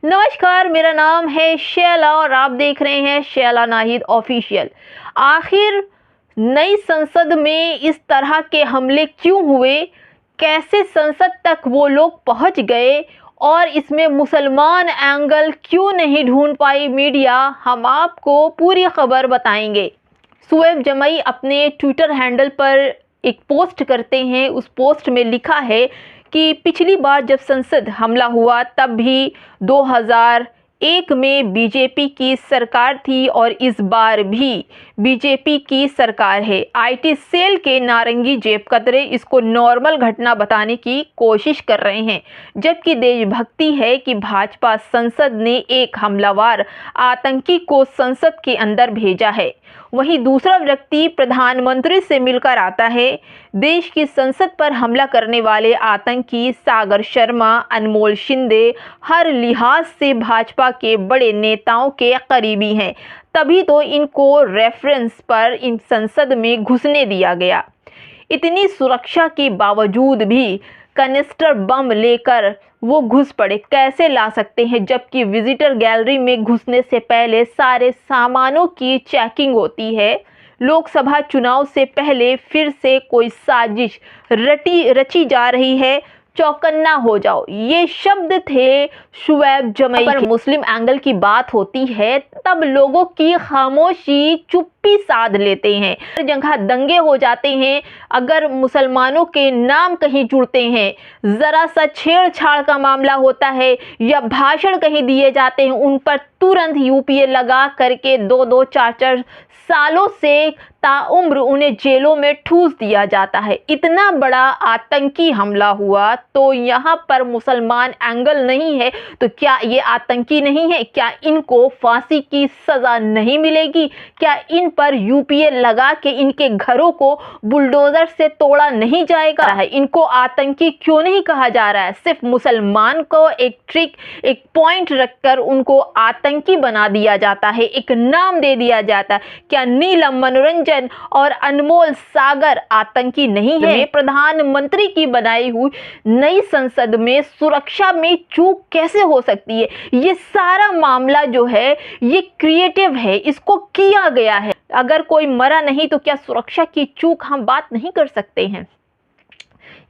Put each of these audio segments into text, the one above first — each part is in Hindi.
नमस्कार, मेरा नाम है शैला और आप देख रहे हैं शैला नाहिद ऑफिशियल। आखिर नई संसद में इस तरह के हमले क्यों हुए, कैसे संसद तक वो लोग पहुंच गए और इसमें मुसलमान एंगल क्यों नहीं ढूंढ पाई मीडिया, हम आपको पूरी खबर बताएंगे। शुएब जमई अपने ट्विटर हैंडल पर एक पोस्ट करते हैं। उस पोस्ट में लिखा है कि पिछली बार जब संसद हमला हुआ तब भी 2001 में बीजेपी की सरकार थी और इस बार भी बीजेपी की सरकार है। आईटी सेल के नारंगी जेब कतरे इसको नॉर्मल घटना बताने की कोशिश कर रहे हैं, जबकि देशभक्ति है कि भाजपा संसद ने एक हमलावर आतंकी को संसद के अंदर भेजा है। वहीं दूसरा व्यक्ति प्रधानमंत्री से मिलकर आता है। देश की संसद पर हमला करने वाले आतंकी सागर शर्मा, अनमोल शिंदे हर लिहाज से भाजपा के बड़े नेताओं के करीबी हैं, तभी तो इनको रेफरेंस पर इन संसद में घुसने दिया गया। इतनी सुरक्षा के बावजूद भी कनिस्टर बम लेकर वो घुस पड़े, कैसे ला सकते हैं? जबकि विजिटर गैलरी में घुसने से पहले सारे सामानों की चेकिंग होती है। लोकसभा चुनाव से पहले फिर से कोई साजिश रची जा रही है। चौकन्ना हो जाओ, ये शब्द थे शुएब जमई। पर मुस्लिम एंगल की बात होती है तब लोगों की खामोशी चुप्पी साध लेते हैं। हर जगह दंगे हो जाते हैं। अगर मुसलमानों के नाम कहीं जुड़ते हैं, ज़रा सा छेड़छाड़ का मामला होता है या भाषण कहीं दिए जाते हैं, उन पर तुरंत यूपीए लगा करके 2-2, 4-4 सालों से ताउम्र उन्हें जेलों में ठूस दिया जाता है। इतना बड़ा आतंकी हमला हुआ तो यहाँ पर मुसलमान एंगल नहीं है तो क्या ये आतंकी नहीं है? क्या इनको फांसी की सज़ा नहीं मिलेगी? क्या इन पर यूपीए लगा के इनके घरों को बुलडोज़र से तोड़ा नहीं जाएगा? इनको आतंकी क्यों नहीं कहा जा रहा है? सिर्फ मुसलमान को एक ट्रिक, एक पॉइंट रखकर उनको आतंकी बना दिया जाता है, एक नाम दे दिया जाता है। क्या नीलम, मनोरंजन और अनमोल सागर आतंकी नहीं है? प्रधानमंत्री की बनाई हुई नई संसद में सुरक्षा में चूक कैसे हो सकती है? ये सारा मामला जो है ये क्रिएटिव है, इसको किया गया है। अगर कोई मरा नहीं तो क्या सुरक्षा की चूक हम बात नहीं कर सकते हैं?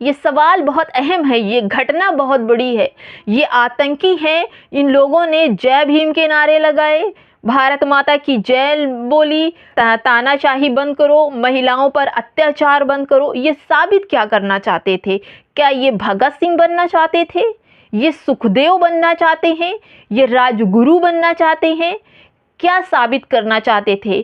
ये सवाल बहुत अहम है, ये घटना बहुत बड़ी है। ये आतंकी हैं। इन लोगों ने जय भीम के नारे लगाए, भारत माता की जय बोली, तानाशाही बंद करो, महिलाओं पर अत्याचार बंद करो। ये साबित क्या करना चाहते थे? क्या ये भगत सिंह बनना चाहते थे? ये सुखदेव बनना चाहते हैं? ये राजगुरु बनना चाहते हैं? क्या साबित करना चाहते थे?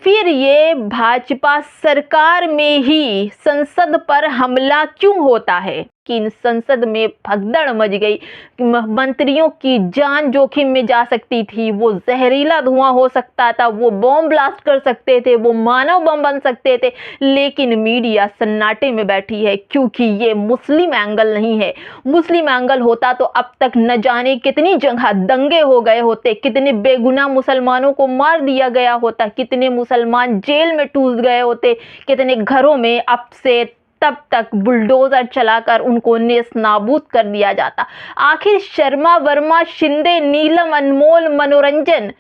फिर ये भाजपा सरकार में ही संसद पर हमला क्यों होता है कि संसद में भगदड़ मच गई? मंत्रियों की जान जोखिम में जा सकती थी, वो जहरीला धुआं हो सकता था, वो बॉम्ब ब्लास्ट कर सकते थे, वो मानव बम बन सकते थे, लेकिन मीडिया सन्नाटे में बैठी है क्योंकि ये मुस्लिम एंगल नहीं है। मुस्लिम एंगल होता तो अब तक न जाने कितनी जगह दंगे हो गए होते, कितने बेगुनाह मुसलमानों को मार दिया गया होता, कितने मुसलमान जेल में ठूस गए होते, कितने घरों में अब से तब तक बुलडोजर चलाकर उनको नेस्तनाबूद कर दिया जाता। आखिर शर्मा, वर्मा, शिंदे, नीलम, अनमोल, मनोरंजन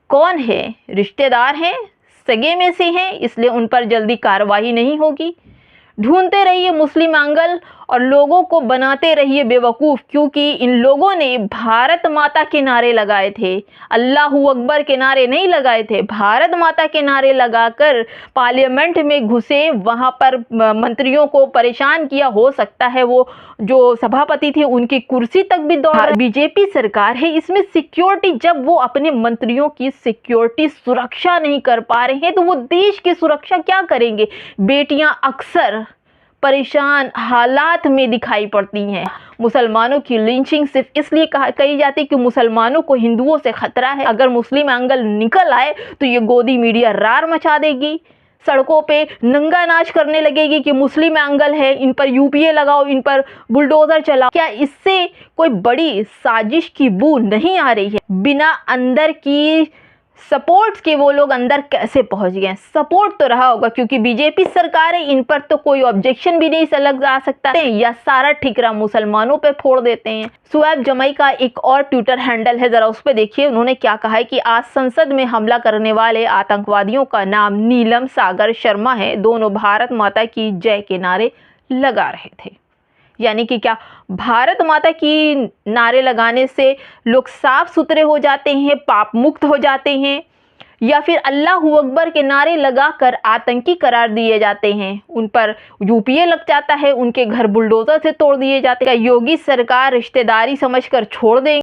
कौन है? रिश्तेदार हैं, सगे में से हैं, इसलिए उन पर जल्दी कार्रवाई नहीं होगी। ढूंढते रहिए मुस्लिम एंगल और लोगों को बनाते रहिए बेवकूफ़, क्योंकि इन लोगों ने भारत माता के नारे लगाए थे, अल्लाहू अकबर के नारे नहीं लगाए थे। भारत माता के नारे लगाकर पार्लियामेंट में घुसे, वहाँ पर मंत्रियों को परेशान किया। हो सकता है वो जो सभापति थे उनकी कुर्सी तक भी दौड़। बीजेपी सरकार है, इसमें सिक्योरिटी, जब वो अपने मंत्रियों की सिक्योरिटी सुरक्षा नहीं कर पा रहे हैं तो वो देश की सुरक्षा क्या करेंगे? बेटियां अक्सर परेशान हालात में दिखाई पड़ती हैं। मुसलमानों की लिंचिंग सिर्फ इसलिए कही जाती है कि मुसलमानों को हिंदुओं से खतरा है। अगर मुस्लिम एंगल निकल आए तो ये गोदी मीडिया रार मचा देगी, सड़कों पे नंगा नाच करने लगेगी कि मुस्लिम एंगल है, इन पर यूपीए लगाओ, इन पर बुलडोजर चलाओ। क्या इससे कोई बड़ी साजिश की बू नहीं आ रही है? बिना अंदर की सपोर्ट के वो लोग अंदर कैसे पहुंच गए? सपोर्ट तो रहा होगा क्योंकि बीजेपी सरकार है, इन पर तो कोई ऑब्जेक्शन भी नहीं लग जा सकता या सारा ठिकरा मुसलमानों पे फोड़ देते हैं। शुएब जमई का एक और ट्विटर हैंडल है, जरा उस पर देखिए उन्होंने क्या कहा है कि आज संसद में हमला करने वाले आतंकवादियों का नाम नीलम सागर शर्मा है। दोनों भारत माता की जय के नारे लगा रहे थे। यानी कि क्या भारत माता की नारे लगाने से लोग साफ सुथरे हो जाते हैं, पाप मुक्त हो जाते हैं, या फिर अल्लाहू अकबर के नारे लगाकर आतंकी करार दिए जाते हैं, उन पर यूपीए लग जाता है, उनके घर बुलडोजर से तोड़ दिए जाते हैं? योगी सरकार रिश्तेदारी समझकर छोड़ देंगे?